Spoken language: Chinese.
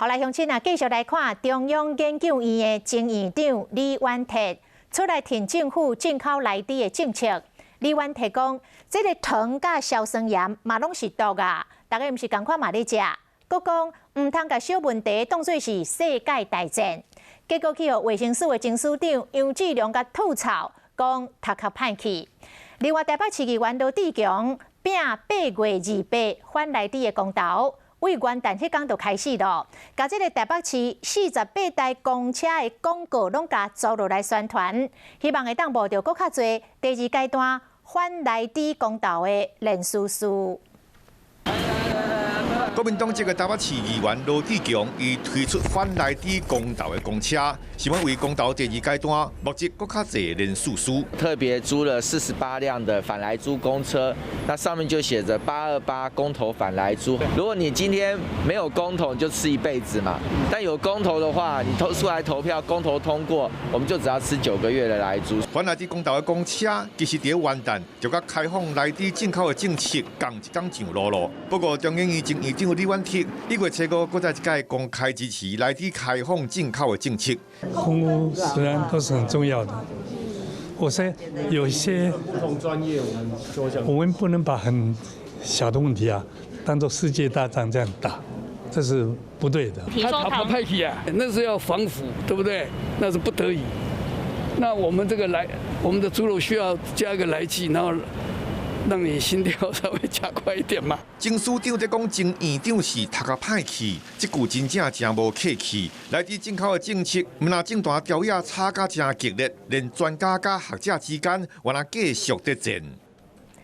后来乡亲啊，继续来看中央研究院的前院长李元泰出来挺政府进口内地的政策。李元泰讲，这个糖甲硝酸盐嘛拢是毒啊，大家毋是共款嘛咧食。佮讲毋通甲小问题当作是世界大战。结果去互卫生署的前署长杨志良甲吐槽，讲头壳歹去。另外，台北市议员罗志强拼8月28返内地的公投。为元旦迄天就开始咯，甲这个台北市48台公车的广告拢甲做落来宣传，希望会当募到搁较侪第二阶段返内地公投的人士数。国民党籍的台北市议员罗志强，伊推出返内地公投的公车，希望为公投第二阶段募集搁较侪人数数。特别租了48辆的反来租公车，那上面就写着828公投反来租。如果你今天没有公投，你就吃一辈子嘛；但有公投的话，你出来投票，公投通过，我们就只要吃9个月的来租。返内地公投的公车，其实伫元旦就甲开放内地进口的政策共一天上路咯。不过中央院前院长李元泰1月7号，搁在一届公开支持内地开放进口的政策。公务虽然都是很重要的，我说有一些不同专业，我们不能把很小的问题啊当做世界大战这样打，这是不对的。他派去啊，那是要防腐，对不对？那是不得已。那我们这个我们的猪肉需要加个来剂，然后让你心跳稍微加快一点嘛。前署长在讲前院长是头壳歹去，这句真正真无客气。内地进口的政策，毋但政坛调野吵甲真激烈，连专家甲学者之间，原来继续在战。